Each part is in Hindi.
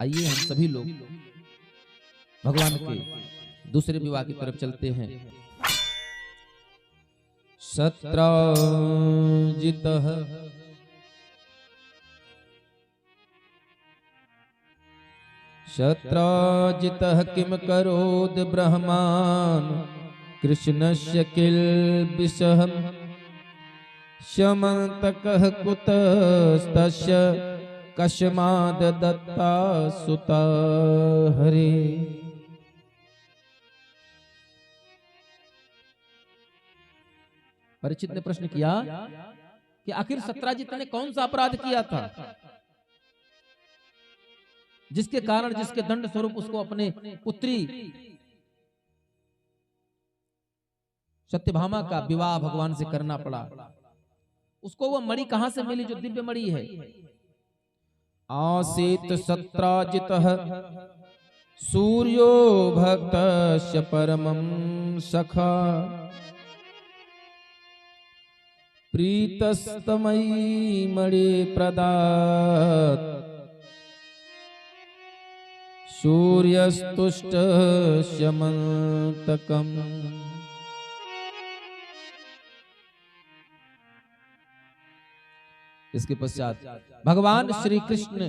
आइए हम सभी लोग भगवान के दूसरे विवाह की तरफ चलते हैं। शत्राजितः शत्राजितः किम करोद ब्रह्मान् कृष्णस्य किल्बिषः शमन्तकः कुतस्तस्य कस्माद् दत्ता सुता हरे। परीक्षित ने प्रश्न किया कि आखिर सत्राजित ने कौन सा अपराध किया था जिसके कारण, जिसके दंड स्वरूप उसको अपने पुत्री सत्यभामा का विवाह भगवान से करना पड़ा। उसको वो मणि कहां से मिली जो दिव्य मणि है? आसीत सत्राजितः सूर्यो भक्तस्य परमं सखा प्रीतस्तमयी मणि प्रदात सूर्यस्तुष्ट शमन्तकम्। इसके पश्चात भगवान श्री कृष्ण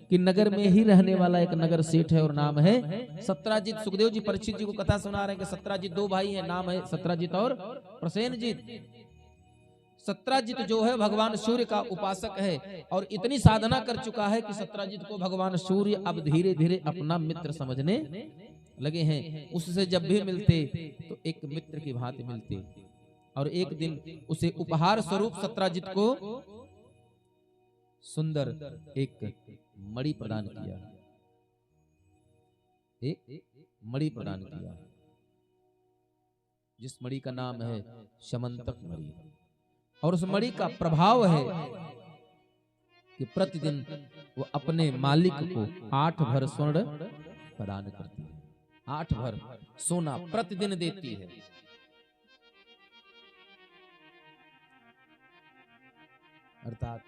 की नगर में ही रहने वाला एक नगर सेठ है और नाम है सत्राजित। सुखदेव जी परीक्षित जी को कथा सुना रहे हैं कि सत्राजित दो भाई हैं, नाम है सत्राजित और प्रसेनजित। सत्राजित जो है भगवान सूर्य का उपासक है और इतनी साधना कर चुका है कि सत्राजित को भगवान सूर्य अब धीरे धीरे अपना मित्र समझने लगे हैं। उससे जब भी मिलते तो एक मित्र की भांति मिलते और एक दिन उसे उपहार स्वरूप सत्राजित को सुंदर एक मणि प्रदान किया, एक मणि प्रदान किया जिस मणि का नाम है शमंतक मणि। और उस मणि का प्रभाव है कि प्रतिदिन वो अपने मालिक को 8 भर स्वर्ण प्रदान करती है, 8 भर सोना प्रतिदिन देती है। अर्थात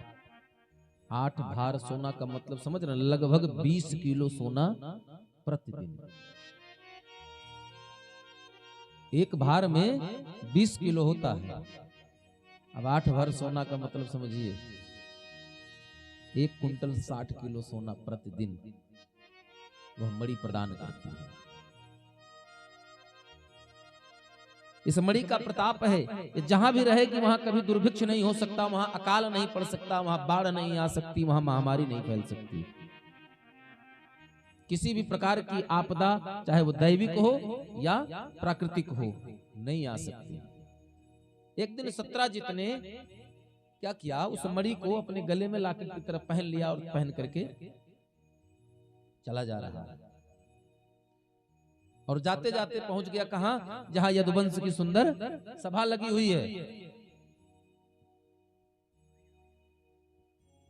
8 भार सोना का मतलब समझ रहे, लगभग 20 किलो सोना प्रतिदिन। एक भार में 20 किलो होता है। अब 8 भर सोना का मतलब समझिए, 1 कुंटल 60 किलो सोना प्रतिदिन वह मणि प्रदान करती है। इस मणि का प्रताप है कि जहां भी रहेगी वहां कभी दुर्भिक्ष नहीं हो सकता, वहां अकाल नहीं पड़ सकता, वहां बाढ़ नहीं आ सकती, वहां महामारी नहीं फैल सकती। किसी भी प्रकार की आपदा, चाहे वो दैविक हो या प्राकृतिक हो, नहीं आ सकती। एक दिन सत्राजित ने क्या किया, उस मणि को अपने गले में लाकर की तरफ पहन लिया और पहन करके चला जा रहा है। और जाते जाते पहुंच गया कहां? जहां यदुवंश की सुंदर सभा लगी हुई है।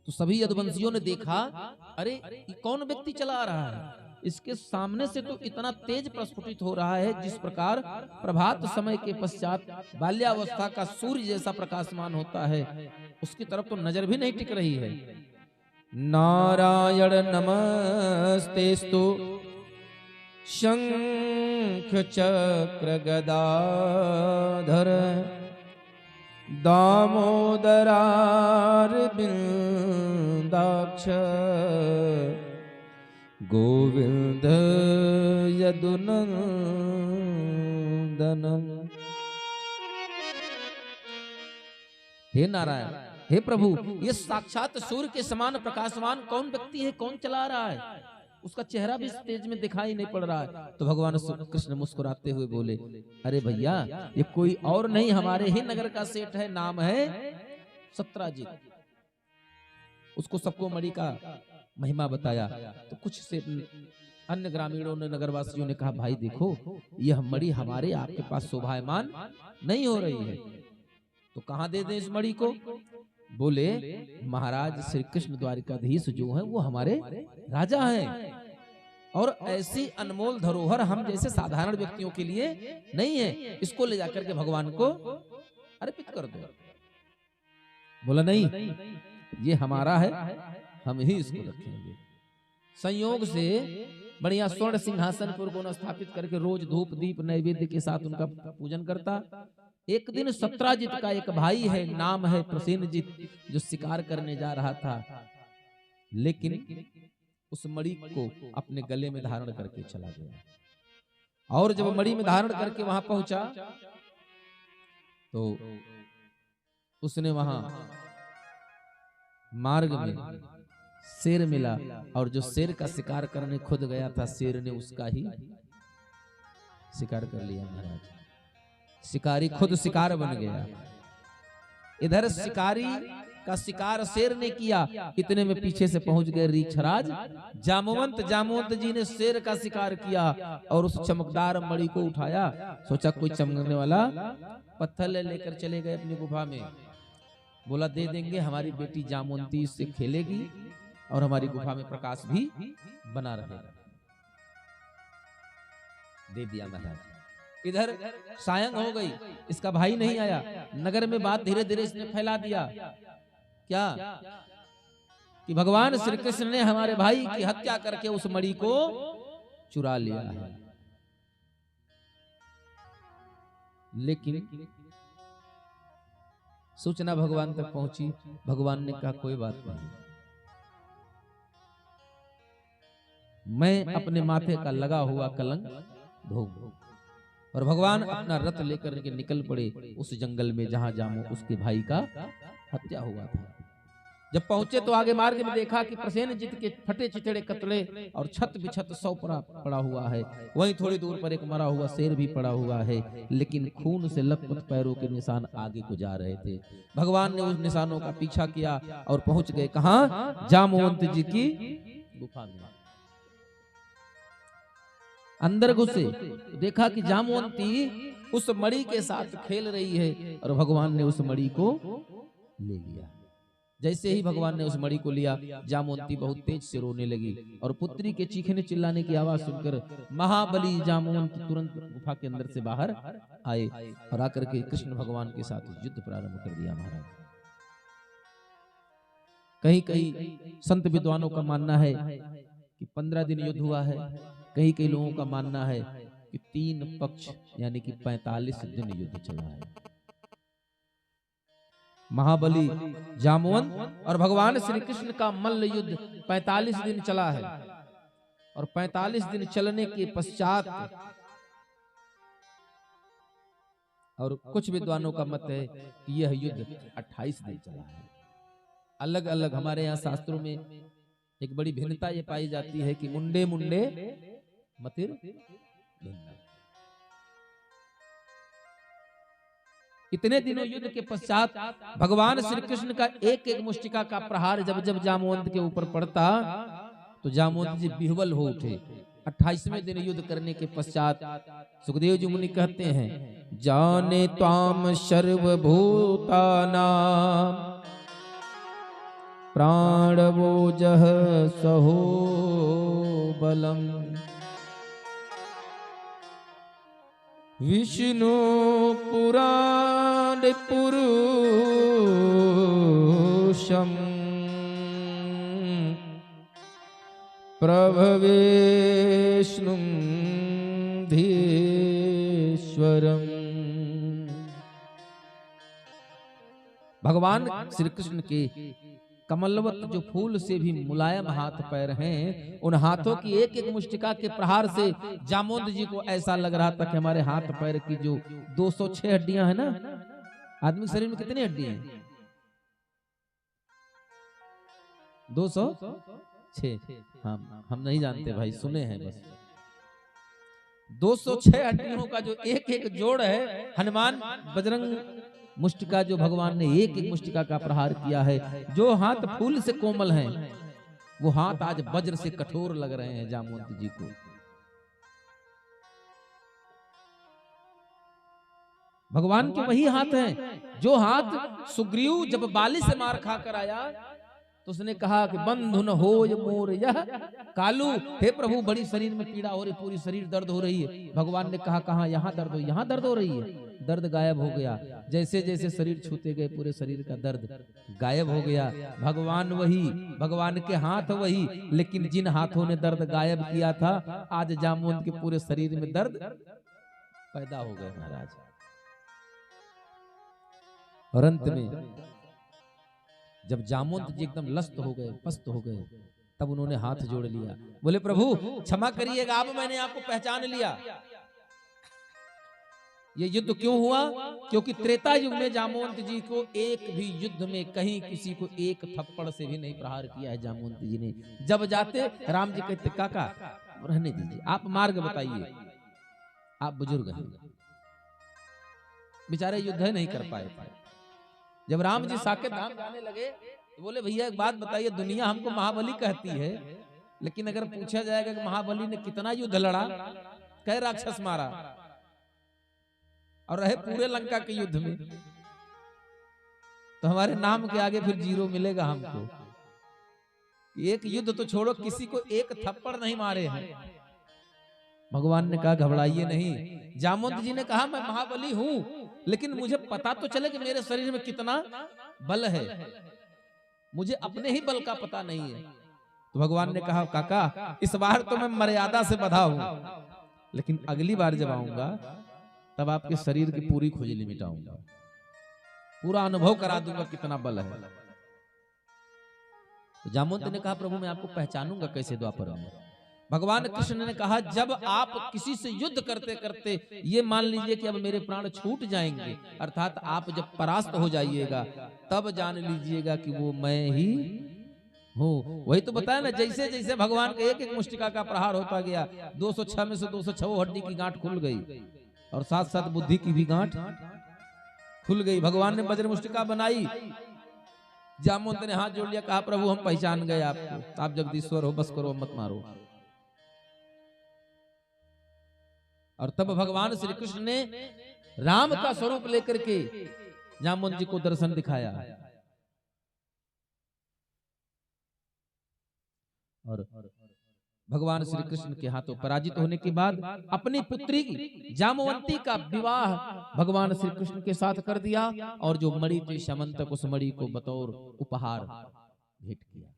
तो सभी यदुवंशियों ने देखा, अरे ये कौन व्यक्ति चला आ रहा है? इसके सामने से तो इतना तेज प्रस्फुटित हो रहा है जिस प्रकार प्रभात समय के पश्चात बाल्यावस्था का सूर्य जैसा प्रकाशमान होता है, उसकी तरफ तो नजर भी नहीं टिक रही है। नारायण नमस्तेस्तु शंख चक्र गदाधर दामोदरारविंदाक्ष गोविंद यदुनंदनम। हे नारायण, हे प्रभु, ये साक्षात सूर्य के समान प्रकाशवान कौन व्यक्ति है? कौन चला रहा है? उसका चेहरा भी स्टेज में दिखाई नहीं पड़ रहा है। तो भगवान कृष्ण मुस्कुराते हुए बोले, अरे भैया, ये कोई और नहीं, हमारे ही नगर का सेठ है, नाम है सत्राजित। उसको सबको मणि का महिमा बताया। तो कुछ से अन्य ग्रामीणों ने, नगरवासियों ने कहा, भाई देखो, यह मणि हमारे आपके पास शोभायमान नहीं हो रही है, तो कहां दे दें इस मणि को? बोले, महाराज श्री कृष्ण द्वारिकाधीश जो है वो हमारे राजा हैं और ऐसी अनमोल धरोहर हम जैसे साधारण व्यक्तियों के लिए नहीं है, इसको ले जाकर के भगवान को अर्पित कर दो। बोला, नहीं, ये हमारा है, हम ही इसको रखेंगे। संयोग से बढ़िया स्वर्ण सिंहासन पर उनको स्थापित करके रोज धूप दीप नैवेद्य के साथ उनका पूजन करता। एक दिन सत्राजित का एक भाई है, नाम है प्रसेनजित, जो शिकार करने जा रहा था, लेकिन उस मणि को अपने गले में धारण करके चला गया। और जब मणि में धारण करके वहां पहुंचा तो उसने वहां मार्ग में शेर मिला, और जो शेर का शिकार करने खुद गया था, शेर ने उसका ही शिकार कर लिया। महाराज शिकारी खुद शिकार बन गया। इधर शिकारी का शिकार शेर ने किया, इतने में पीछे से पहुंच गए रीछराज जामवंत। जामवंत जी ने शेर का शिकार किया और उस चमकदार मणि को उठाया। सोचा कोई चमकने वाला पत्थर लेकर चले गए अपनी गुफा में। बोला दे देंगे, हमारी बेटी जामवंती इससे खेलेगी और हमारी गुफा में प्रकाश भी बना रहेगा। दे दिया महाराज। इधर सायं हो गई, इसका भाई नहीं आया। नगर में बात धीरे धीरे इसने फैला दिया, क्या कि भगवान श्री कृष्ण ने हमारे भाई की हत्या करके उस मणि को चुरा लिया है। लेकिन सूचना भगवान तक पहुंची। भगवान ने कहा कोई बात नहीं, मैं अपने माथे का लगा हुआ कलंक धोऊंगा। और भगवान अपना रथ लेकर के निकल पड़े उस जंगल में जहां जामो उसके भाई का हत्या हुआ था। जब पहुंचे तो आगे मार्ग में देखा कि प्रसेनजित के फटे चिथड़े कतड़े और छत बिछत सौ पड़ा हुआ है। वहीं थोड़ी दूर पर एक मरा हुआ शेर भी पड़ा हुआ है, लेकिन खून से लथपथ पैरों के निशान आगे को जा रहे थे। भगवान ने उस निशानों का पीछा किया और पहुंच गए कहां? जामवंत जी की गुफा में। अंदर घुसे, देखा कि जामवंती उस मणि के साथ खेल रही है और भगवान ने उस मणि को ले लिया। जैसे ही भगवान ने उस मणि को लिया, जामवंती बहुत तेज से रोने लगी और पुत्री के चीखने चिल्लाने की आवाज सुनकर महाबली जामवंत तुरंत गुफा के अंदर से बाहर आए और आकर के कृष्ण भगवान के साथ युद्ध प्रारंभ कर दिया। महाराज कहीं कहीं संत विद्वानों का मानना है कि 15 दिन युद्ध हुआ है। कई कई लोगों का मानना है कि 3 पक्ष यानी कि 45 दिन युद्ध चला है। महाबली जामवंत और भगवान श्री कृष्ण का मल्ल युद्ध 45 दिन चला है। और 45 दिन चलने के पश्चात और कुछ विद्वानों का मत है कि यह युद्ध 28 दिन चला है। अलग अलग हमारे यहाँ शास्त्रों में एक बड़ी भिन्नता ये पाई जाती है कि मुंडे मुंडे मतिर भिन्न। इतने दिनों युद्ध के पश्चात भगवान श्री कृष्ण का एक एक मुष्टिका का प्रहार जब जब जामवंत के ऊपर पड़ता तो जामवंत जी विह्वल हो उठे। 28वें दिन युद्ध करने के पश्चात सुखदेव जी मुनि कहते हैं, जाने त्वाम सर्वभूतानां प्राणवो जह सहो बलम विष्णु पुराण पुरुषम प्रभवेष्णु धीश्वरम। भगवान श्री कृष्ण के कमलवत जो फूल से भी मुलायम हाथ पैर हैं, उन हाथों की एक एक मुष्टिका के प्रहार से जामवंत जी को ऐसा लग रहा था कि हमारे हाथ पैर की जो 206 हड्डियां हैं ना, आदमी शरीर में कितनी हड्डियां हैं? 206। हम नहीं जानते भाई, सुने हैं बस। 206 हड्डियों का जो एक एक जोड़ है, हनुमान बजरंग मुष्टिका जो भगवान ने एक एक मुष्टिका का प्रहार किया है, जो हाथ फूल से कोमल हैं, वो हाथ आज वज्र से कठोर लग रहे हैं जामवंत जी को। भगवान के वही हाथ हैं जो हाथ सुग्रीव जब बाली से मार खाकर आया तो उसने कहा कि बंधु न होय मोर यह कालू। हे प्रभु, बड़ी शरीर में पीड़ा हो रही, पूरी शरीर दर्द हो रही है। भगवान ने कहा कहां? यहां दर्द हो, यहां दर्द हो रही है। दर्द गायब हो गया। जैसे जैसे शरीर छूते गए पूरे शरीर का दर्द गायब हो गया। भगवान वही, भगवान के हाथ वही, लेकिन जिन हाथों ने दर्द गायब किया था आज जामवंत के पूरे शरीर में दर्द पैदा हो गए महाराज। और अंत में जब जामवंत जी एकदम लस्त हो गए, पस्त हो गए, तब उन्होंने हाथ जोड़ लिया, बोले प्रभु क्षमा करिएगा, अब मैंने आपको पहचान लिया। ये युद्ध क्यों हुआ? क्योंकि त्रेता युग में जामवंत जी को एक भी युद्ध में कहीं किसी को एक थप्पड़ से भी नहीं प्रहार किया है जामवंत जी ने। जब जाते राम जी कहते काका रहने दीजिए, आप मार्ग बताइए, आप बुजुर्ग हैं। बेचारे युद्ध नहीं कर पाए थे। जब राम जी साकेत धाम जाने लगे तो बोले भैया एक बात बताइए, दुनिया हमको महाबली कहती है, लेकिन अगर पूछा जाएगा कि महाबली ने कितना युद्ध लड़ा, कई राक्षस मारा और रहे पूरे लंका के युद्ध में, तो हमारे नाम के आगे फिर जीरो मिलेगा हमको। एक युद्ध तो छोड़ो, किसी को एक थप्पड़ नहीं मारे हैं। भगवान ने कहा घबराइए नहीं। जामवंत जी ने कहा मैं महाबली हूं, लेकिन मुझे पता तो चले कि मेरे शरीर में कितना बल है, मुझे अपने ही बल का पता नहीं है। तो भगवान ने कहा काका इस बार तो मैं मर्यादा से बंधा हूं, लेकिन अगली बार जब आऊंगा तब आपके शरीर की पूरी खुजली मिटाऊंगा, पूरा अनुभव करा दूंगा कितना बल है। तो जामवंत ने कहा प्रभु मैं आपको पहचानूंगा कैसे द्वापर में? भगवान कृष्ण ने कहा जब आप किसी से युद्ध करते करते ये मान लीजिए कि अब मेरे प्राण छूट जाएंगे, अर्थात आप जब परास्त हो जाइएगा, तब जान लीजिएगा कि वो मैं ही हूँ। वही तो बताया ना, जैसे जैसे भगवान का एक एक मुष्टिका का प्रहार होता गया, 206 में से 206 हड्डी की गांठ खुल गई और साथ साथ बुद्धि की भी गांठ खुल गई। भगवान ने वज्र मुष्टिका बनाई, जामवंत ने हाथ जोड़ लिया, कहा प्रभु हम पहचान गए आपको, आप जगदीश्वर हो, बस करो मत मारो। और तब भगवान श्री कृष्ण ने राम का स्वरूप लेकर के जामवंत जी को दर्शन दिखाया। और भगवान श्री कृष्ण के हाथों पराजित होने के बाद अपनी पुत्री की जामवंती का विवाह भगवान श्री कृष्ण के साथ कर दिया, और जो मणि थी समंतक, उस मणि को बतौर उपहार भेंट किया।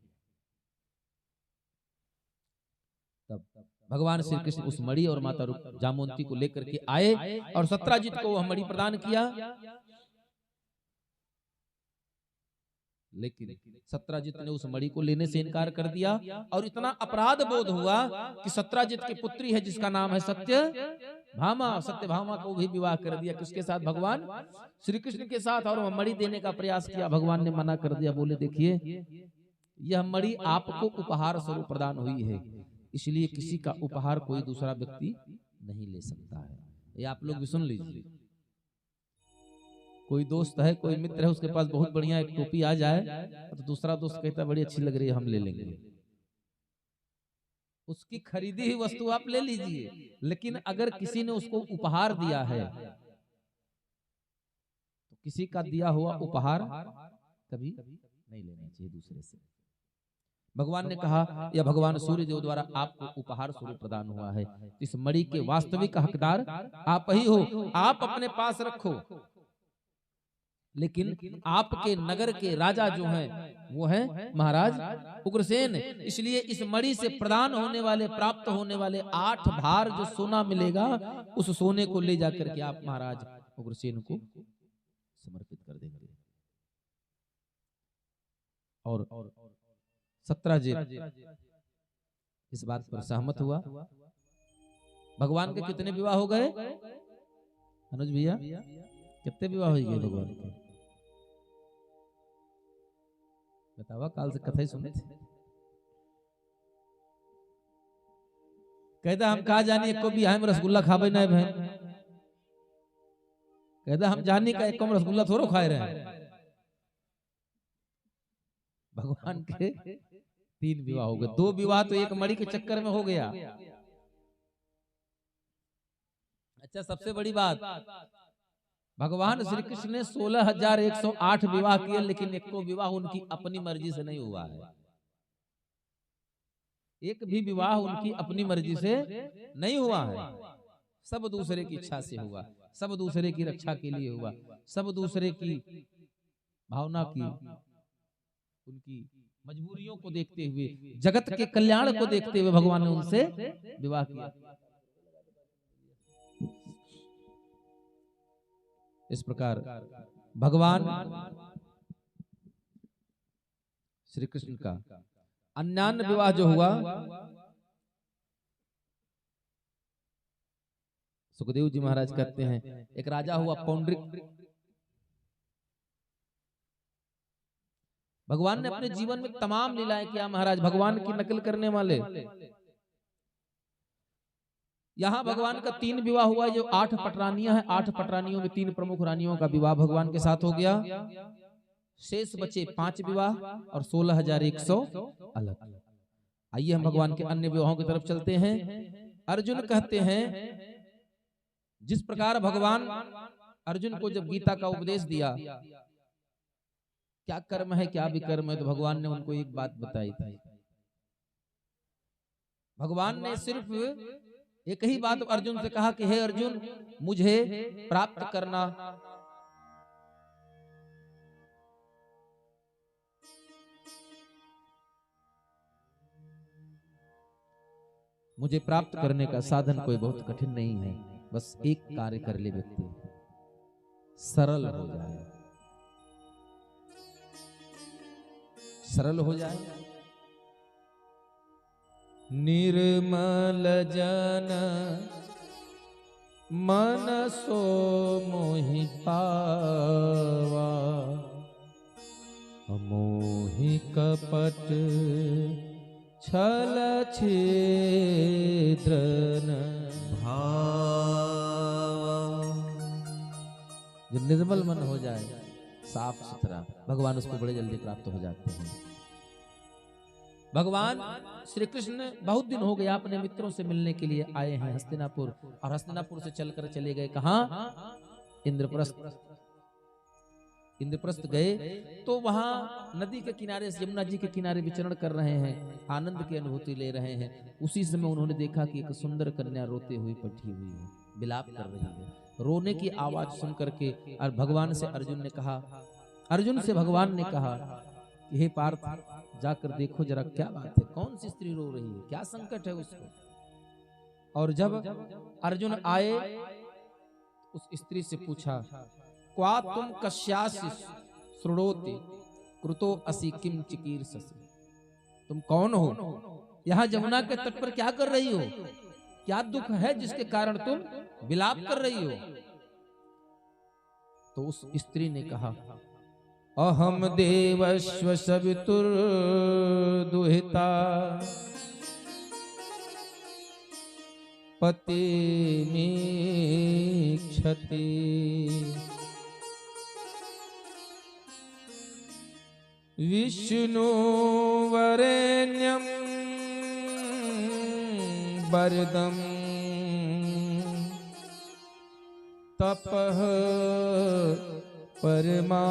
तब भगवान श्री कृष्ण उस मणि और माता जामवंती को लेकर के आए और सत्राजित को वह मणि प्रदान किया। लेकिन सत्राजित ने उस मणि को लेने से इनकार कर दिया, और इतना अपराध बोध हुआ कि सत्राजित की पुत्री है जिसका नाम है सत्यभामा, सत्यभामा को भी विवाह कर दिया। किसके साथ? भगवान श्री कृष्ण के साथ। और वह मणि देने का प्रयास किया, भगवान ने मना कर दिया, बोले देखिए यह मणि आपको उपहार स्वरूप प्रदान हुई है, इसलिए किसी का उपहार कोई दूसरा व्यक्ति नहीं ले सकता है। ये आप लोग भी सुन लीजिए, कोई दोस्त है, कोई मित्र है, उसके पास बहुत बढ़िया एक टोपी आ जाए तो दूसरा दोस्त कहता है बड़ी अच्छी लग रही है, हम ले लेंगे। उसकी खरीदी हुई वस्तु आप ले लीजिए, लेकिन अगर किसी ने उसको उपहार दिया है तो किसी का दिया हुआ उपहार कभी नहीं लेना चाहिए दूसरे से। भगवान ने कहा यह भगवान सूर्य देव द्वारा आपको उपहार स्वरूप प्रदान हुआ है, इस मणि के वास्तविक हकदार आप ही हो, आप अपने पास रखो। लेकिन आपके नगर के राजा जो हैं वो हैं महाराज उग्रसेन, इसलिए इस मणि से प्रदान होने वाले, प्राप्त होने वाले 8 भार जो सोना मिलेगा, उस सोने को ले जाकर के आप महाराज उग्रसेन को समर्पित कर देंगे। और सत्राजित इस बात पर सहमत हुआ। भगवान के कितने विवाह हो गए अनुज भैया? कितने विवाह हो गए भगवान के? बतावा, काल से कथा ही सुने थे। कहता हम कहा जानी एक को भी हम रसगुल्ला खावे ना बहन, कहता हम जानी का एक कम रसगुल्ला थोड़ो खाए रहे। भगवान के 3 विवाह हो गए, 2 विवाह तो एक मणि के चक्कर में हो गया। अच्छा, सबसे बड़ी बात, भगवान श्री कृष्ण ने 16,108 विवाह किए, लेकिन एक को विवाह उनकी अपनी मर्जी से नहीं हुआ है। एक भी विवाह उनकी अपनी मर्जी से नहीं हुआ है, सब दूसरे की इच्छा से हुआ। सब दूसरे की रक्षा के लिए हुआ, सब दूसरे की भावना की, उनकी मजबूरियों को देखते हुए, जगत के कल्याण को देखते हुए भगवान ने उनसे विवाह किया। इस प्रकार भगवान श्री कृष्ण का अन्यान्य विवाह जो हुआ, सुखदेव जी महाराज कहते हैं एक राजा हुआ पौंड्रिक। भगवान ने अपने जीवन में तमाम लीलाएं किया महाराज, भगवान की नकल करने वाले। यहाँ भगवान का 3 विवाह हुआ, जो 8 पटरानियां हैं, 8 पटरानियों में 3 प्रमुख रानियों का विवाह भगवान के साथ हो गया। शेष बचे 5 विवाह और 16,100 अलग। आइए हम भगवान के अन्य विवाहों की तरफ चलते हैं। अर्जुन कहते हैं, जिस प्रकार भगवान अर्जुन को जब गीता का उपदेश दिया, क्या कर्म है क्या विकर्म है, तो भगवान ने उनको एक बात बताई थी। भगवान ने सिर्फ एक ही बात अर्जुन से कहा कि हे अर्जुन, मुझे प्राप्त करना, मुझे प्राप्त करने का साधन कोई बहुत कठिन नहीं है, बस एक कार्य कर ले व्यक्ति, सरल हो जाए, सरल हो जाए। निर्मल जन मन सो मोहि पावा, मोहि कपट छल छिद्र न भावा। जो निर्मल मन हो जाए, साफ सुथरा, भगवान उसको बड़े जल्दी प्राप्त हो जाते हैं। भगवान श्री कृष्ण बहुत दिन हो गया अपने मित्रों से मिलने के लिए आए हैं हस्तिनापुर, और हस्तिनापुर से चलकर चले गए कहां? इंद्रप्रस्थ। इंद्रप्रस्थ गए तो वहां नदी के किनारे, यमुना जी के किनारे विचरण कर रहे हैं, आनंद की अनुभूति ले रहे हैं। उसी समय उन्होंने देखा कि एक सुंदर कन्या रोते हुई बैठी हुई है, विलाप कर रही है। रोने की आवाज सुन करके और भगवान से अर्जुन ने कहा, अर्जुन से भगवान ने कहा कि हे पार्थ, जाकर देखो जरा क्या बात है, कौन सी स्त्री रो रही है, क्या संकट है उसको। और जब अर्जुन आए, उस स्त्री से पूछा, क्वा तुम कस्यासि श्रुणोति कृतो असि किम चिकीर्षसि। तुम कौन हो, यहाँ जमुना के तट पर क्या कर रही हो, क्या दुख है जिसके कारण तुम विलाप कर रही हो। तो उस स्त्री ने कहा, अहम देवस्व सवितुर दुहिता, पति में क्षति, विष्णु वरेण्यम वरदम तपः परमास्थिता।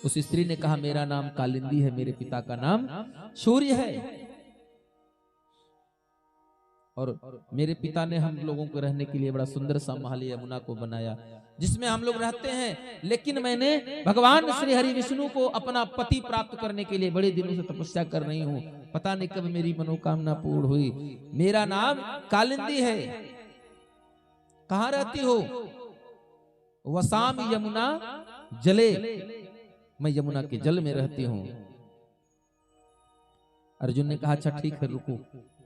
उस स्त्री ने कहा, मेरा नाम कालिंदी है, मेरे पिता का नाम सूर्य है, और मेरे पिता ने हम लोगों को रहने के लिए बड़ा सुंदर सा महल यमुना को बनाया, जिसमें हम लोग रहते हैं। लेकिन मैंने भगवान श्री हरि विष्णु को अपना पति प्राप्त करने के लिए बड़े दिनों से तपस्या कर रही हूँ, पता नहीं कब मेरी मनोकामना पूर्ण हुई। मेरा नाम कालिंदी है। कहाँ रहती हो? वसाम यमुना जले, मैं यमुना के जल में रहती हूँ। अर्जुन ने कहा, अच्छा ठीक है, रुको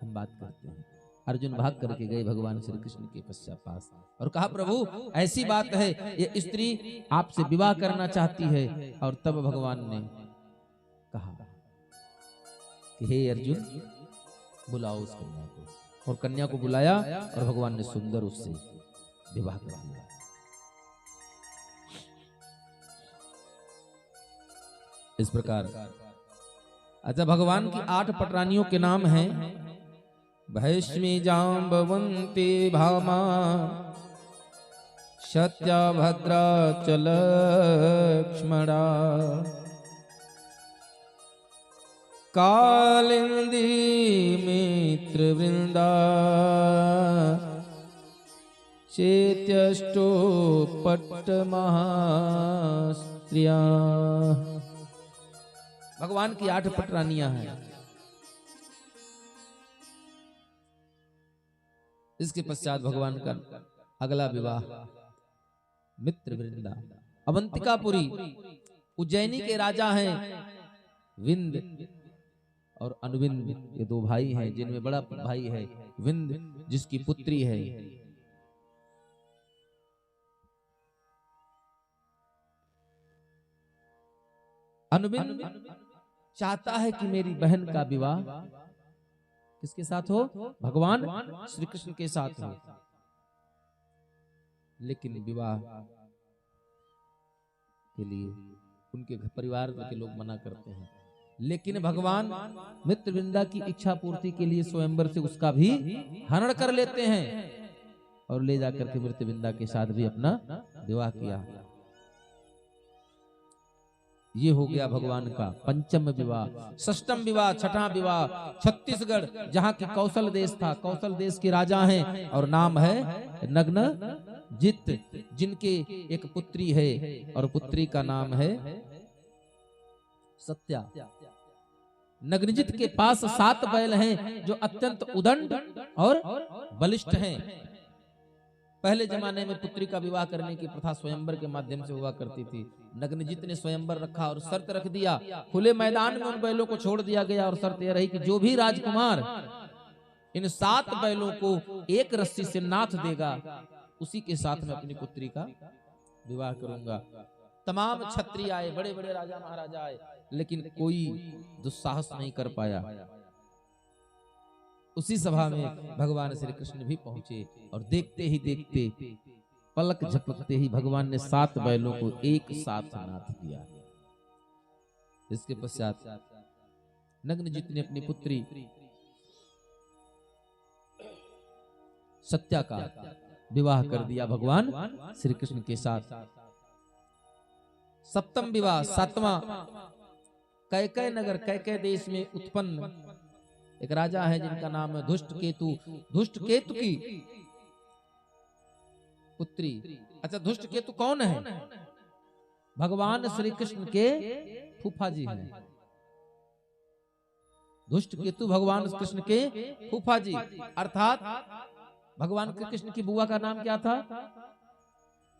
हम बात करते हैं। अर्जुन भाग करके गए भगवान श्री कृष्ण के पास और कहा, प्रभु ऐसी बात है, ये स्त्री आपसे विवाह करना चाहती है। और तब भगवान ने कहा कि हे अर्जुन, बुलाओ उस कन्या को। और कन्या को बुलाया और भगवान ने सुंदर उससे विवाह कर दिया। इस प्रकार अच्छा, भगवान की 8 पटरानियों के नाम हैं भैष्मी जाम्बवंती भामा, सत्या भद्रा चलक्ष्मणा, कालिंदी मित्र वृंदा चेत्यष्टो पट्ट महास्त्रिया। भगवान की 8 पटरानियां हैं। इसके पश्चात भगवान का अगला विवाह मित्र वृंदा। अवंतिकापुरी उज्जैनी के राजा हैं विंद और अनुविंद, ये 2 भाई हैं, जिनमें बड़ा भाई है विंद जिसकी पुत्री है। अनुविंद चाहता है कि मेरी बहन का विवाह किसके साथ हो? भगवान श्री कृष्ण के साथ हो। लेकिन विवाह के लिए उनके परिवार के लोग मना करते हैं। लेकिन भगवान मित्रवृंदा की इच्छा पूर्ति के लिए स्वयंवर से उसका भी हरण कर लेते हैं और ले जाकर के मित्रवृंदा के साथ भी अपना विवाह किया। ये हो गया भगवान का पंचम विवाह। षष्ठम विवाह, छठा विवाह छत्तीसगढ़, जहाँ की कौशल देश था। कौशल देश के राजा हैं और नाम है नग्नजित, जिनके एक पुत्री है और पुत्री का नाम है सत्या। नग्नजित के पास 7 बैल हैं जो अत्यंत उदंड और बलिष्ठ हैं। पहले जमाने में पुत्री का विवाह करने की प्रथा स्वयंवर के माध्यम से हुआ करती थी। नग्नजित ने स्वयंवर रखा और शर्त रख दिया, खुले मैदान में उन बैलों को छोड़ दिया गया और शर्त यह रही कि जो भी राजकुमार इन 7 बैलों को एक रस्सी से नाथ देगा उसी के साथ में अपनी पुत्री का विवाह करूंगा। तमाम क्षत्रिय आए, बड़े बड़े राजा महाराजा आए, लेकिन कोई दुस्साहस नहीं कर पाया। उसी सभा में भगवान श्री कृष्ण भी पहुंचे और देखते ही देखते पलक झपकते ही भगवान ने 7 बैलों को एक साथ नाथ दिया। इसके पश्चात नग्नजित ने अपनी पुत्री सत्या का विवाह कर दिया भगवान श्री कृष्ण के साथ। सप्तम विवाह, 7वां, कैकय नगर, कैकय देश में उत्पन्न एक राजा है जिनका नाम है धुष्ट केतु। धुष्ट केतु की पुत्री। अच्छा, धुष्ट केतु कौन है? भगवान श्री कृष्ण के फूफा जी हैं। धुष्ट केतु भगवान कृष्ण के फूफा जी, अर्थात भगवान कृष्ण की बुआ का नाम क्या था?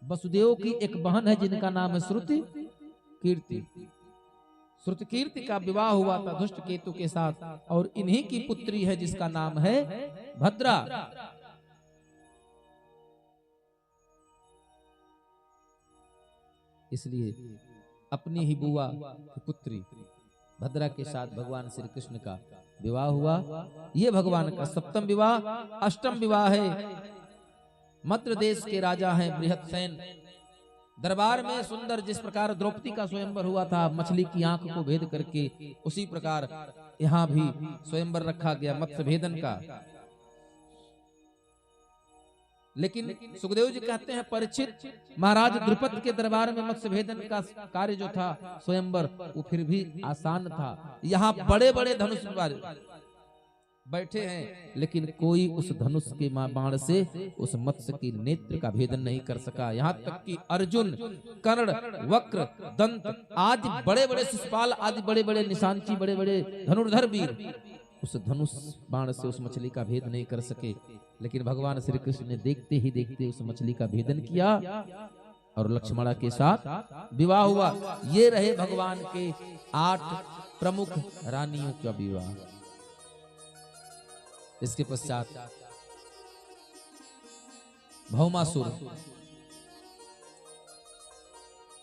वसुदेव की एक बहन है जिनका नाम है श्रुति कीर्ति। श्रुति कीर्ति का विवाह हुआ था धुष्ट केतु के साथ और इन्हीं की पुत्री है जिसका नाम है भद्रा। इसलिए अपनी ही बुआ की पुत्री भद्रा के साथ भगवान श्री कृष्ण का विवाह हुआ। ये भगवान का 7वां विवाह। 8वां विवाह है मद्र देश के राजा हैं बृहत्सेन। दरबार में सुंदर जिस प्रकार द्रौपदी का स्वयंवर हुआ था मछली की आंख को भेद करके, उसी प्रकार यहाँ भी स्वयंवर रखा गया मत्स्य भेदन का। लेकिन सुखदेव जी कहते हैं परीक्षित, महाराज द्रुपद के दरबार में मत्स्य भेदन का कार्य जो था स्वयंवर, वो फिर भी आसान था। यहाँ बड़े बड़े धनुष बैठे हैं, लेकिन कोई उस धनुष के बाण से उस मत्स्य की नेत्र का भेदन नहीं कर सका। यहाँ तक कि अर्जुन, कर्ण, वक्र, दंत आदि बड़े बड़े शिशुपाल आदि बड़े बड़े निशांची, बड़े बड़े धनुर्धर वीर उस धनुष बाण से उस मछली का भेद नहीं कर सके। लेकिन भगवान श्री कृष्ण ने देखते ही देखते उस मछली का भेदन किया और लक्ष्मणा के साथ विवाह हुआ। ये रहे भगवान के 8 प्रमुख रानियों का विवाह। इसके पश्चात भौमासुर।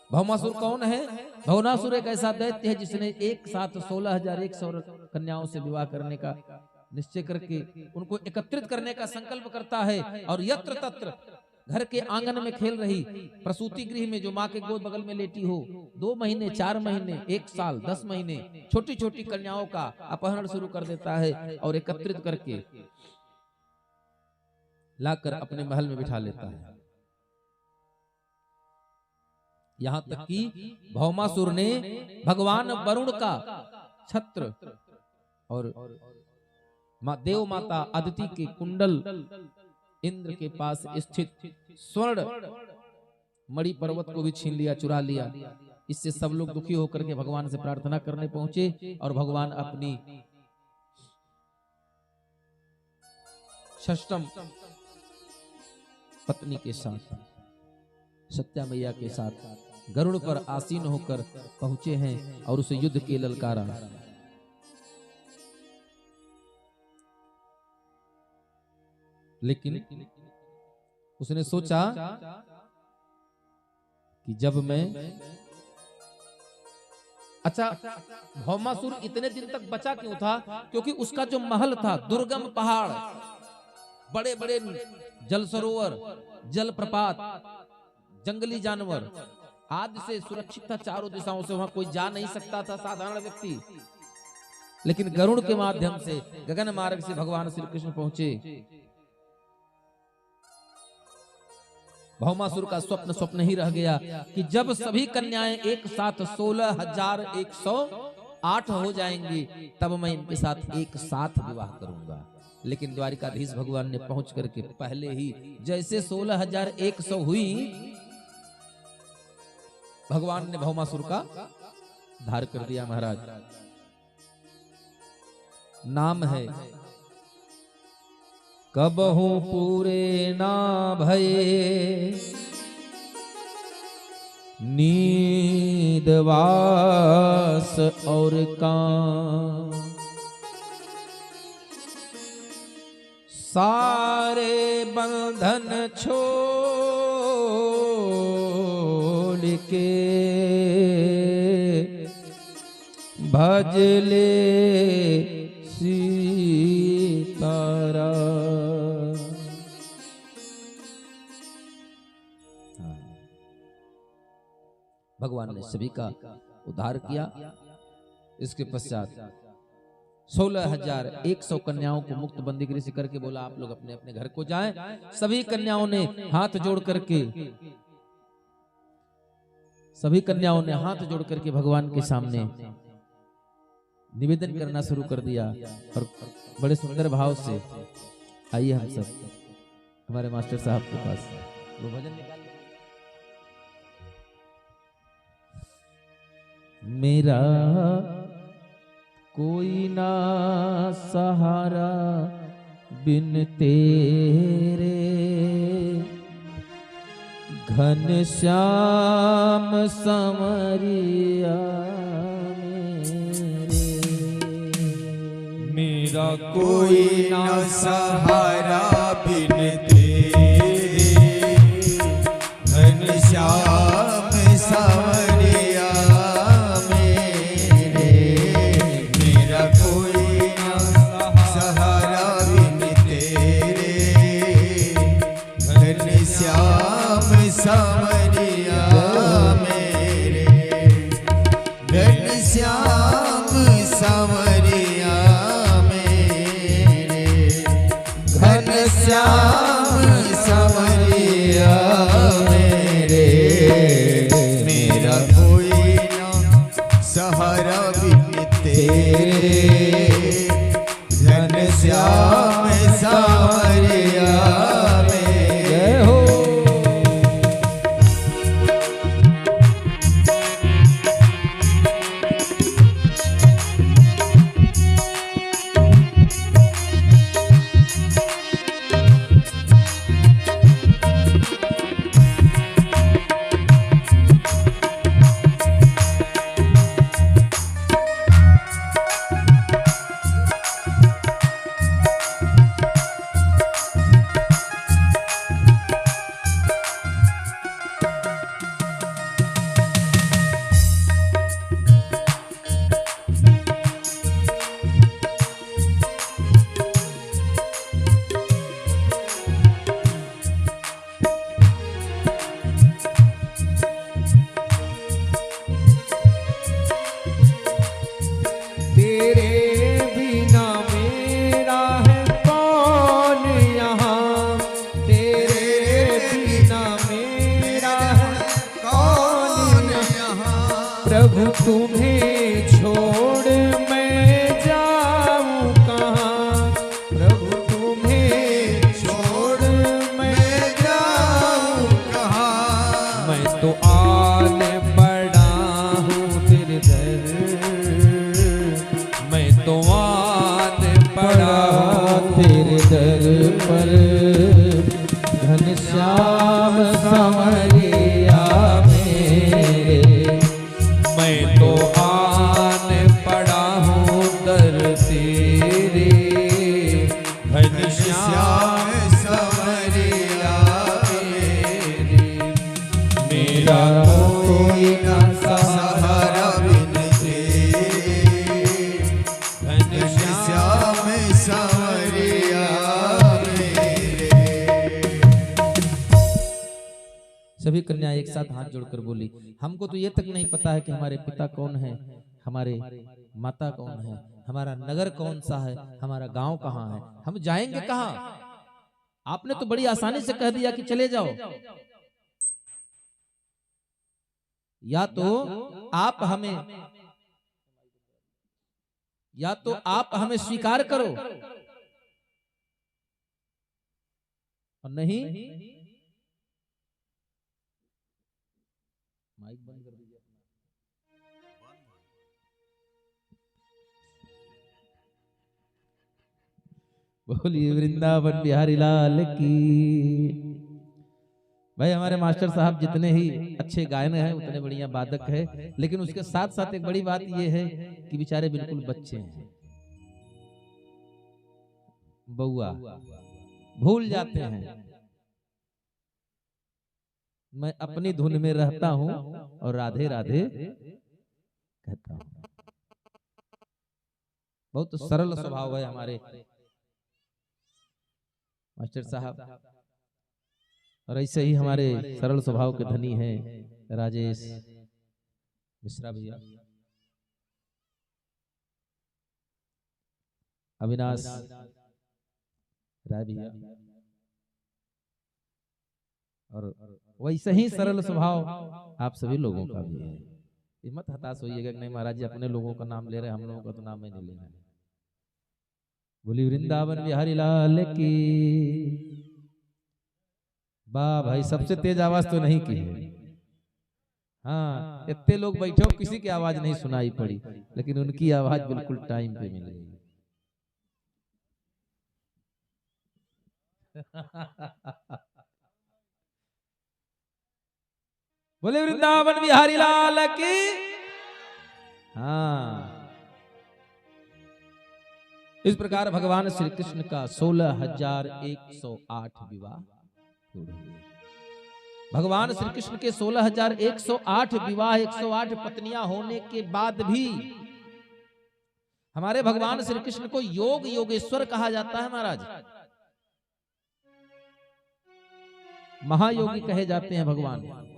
भौमासुर कौन है? भौमासुर एक ऐसा दैत्य है जिसने एक साथ 16,100 कन्याओं से विवाह करने का निश्चय करके उनको एकत्रित करने का संकल्प करता है और यत्र तत्र घर के आंगन में खेल रही प्रसूति गृह में जो माँ के गोद बगल में लेटी हो 2 महीने, 4 महीने, 1 साल, 10 महीने छोटी छोटी कन्याओं का अपहरण शुरू कर देता है और एकत्रित करके लाकर अपने महल में बिठा लेता है। यहाँ तक कि भौमासुर ने भगवान वरुण का छत्र और देव माता अदिति के कुंडल इंद्र के पास स्थित स्वर्ण मणि पर्वत को भी छीन लिया, चुरा लिया। इससे सब लोग दुखी होकर के भगवान से प्रार्थना करने पहुंचे और भगवान अपनी षष्ठम पत्नी के साथ सत्या मैया के साथ गरुड़ पर आसीन होकर पहुंचे हैं और उसे युद्ध के ललकारा। लेकिन उसने सोचा कि जब मैं अच्छा, भौमासुर इतने दिन तक बचा क्यों था? क्योंकि उसका जो महल था, दुर्गम पहाड़, बड़े बड़े जल सरोवर, जल प्रपात, जंगली जानवर आदि से सुरक्षित था। चारों दिशाओं से वहां कोई जा नहीं सकता था साधारण व्यक्ति। लेकिन गरुड़ के माध्यम से गगन मार्ग से भगवान श्री कृष्ण पहुंचे। भौमासुर का स्वप्न ही रह गया कि जब सभी कन्याएं एक साथ 16,108 हो जाएंगी तब मैं इनके साथ एक साथ विवाह करूंगा। लेकिन द्वारिकाधीश भगवान ने पहुंच करके पहले ही जैसे 16,100 हुई, भगवान ने भौमासुर का धार कर दिया। महाराज, नाम है कबहू पूरे ना भये नींदवास और काम, सारे बंधन छोड़ के भजले सीतारा। भगवान ने सभी का उद्धार किया। इसके पश्चात 16,100 कन्याओं को मुक्त बंदीगिरी से करके बोला आप लोग अपने अपने घर को जाएं। सभी कन्याओं ने हाथ जोड़ करके भगवान के सामने निवेदन करना शुरू कर दिया और बड़े सुंदर भाव से आइए हम सब हमारे मास्टर साहब के पास वो भजन निकाल। मेरा कोई ना सहारा बिन तेरे, घन श्याम संवरिया मेरे। मेरा कोई ना सहारा बिन तेरे, घन श्याम संवरिया मेरे। मेरा कोई ना सहारा बिन तेरे, घन श्याम संवरिया मेरे। घन श्याम संवरिया मेरे, घन श्याम संवरिया मेरे। मेरा कोई ना सहारा बिन तेरे, घन श्याम संवरिया मेरे। हो प्रभु तुम्हें छोड़ मैं जाऊं तो आन पड़ा तेरे दर पर घनश्याम संवरिया मेरे। मैं तो आन पड़ा हूँ दर तेरे घनश्याम संवरिया मेरे। मेरा कोई न सहारा बिन तेरे घनश्याम संवरिया मेरे। सभी कन्या एक साथ हाथ जोड़कर बोली, हमको तो ये तक नहीं पता है कि हमारे पिता कौन है, हमारे माता कौन है, हमारा नगर कौन सा है, हमारा गांव कहाँ है, हम जाएंगे कहाँ। आपने तो बड़ी आसानी से कह दिया कि चले जाओ। या तो आप हमें स्वीकार करो, और नहीं माइक बंद कर दीजिए अपना। बोलिए वृंदावन बिहारी लाल की। भाई हमारे मास्टर साहब जितने ही अच्छे गायन हैं उतने बढ़िया वादक है, लेकिन उसके साथ साथ एक बड़ी बात यह है कि बेचारे बिल्कुल बच्चे हैं, बउआ भूल जाते हैं। मैं अपनी धुन में रहता हूं और राधे राधे कहता हूं। बहुत सरल स्वभाव है हमारे मास्टर साहब, और ऐसे ही हमारे सरल स्वभाव के धनी हैं राजेश मिश्रा भैया, अविनाश राय भैया, और वैसे ही सरल स्वभाव आप सभी लोगों का भी है। ये मत हताश होइएगा कि नहीं महाराज जी अपने लोगों का नाम ले रहे हैं, हम लोगों का तो नाम ही नहीं लेना है। बोली वृंदावन बिहारी लाल की। वाह भाई, सबसे तेज आवाज तो नहीं की है। हाँ, इतने लोग बैठे हो, किसी की आवाज नहीं सुनाई पड़ी, लेकिन उनकी आवाज बिल्कुल टाइम पे मिल गई। बोले वृंदावन बिहारी लाल की। हाँ, इस प्रकार भगवान श्री कृष्ण का 16,108 विवाह पूर्ण हुए। भगवान श्री कृष्ण के 16,108 विवाह, 108 पत्नियां होने के बाद भी हमारे भगवान श्री कृष्ण को योग योगेश्वर कहा जाता है महाराज। महायोगी कहे जाते हैं भगवान।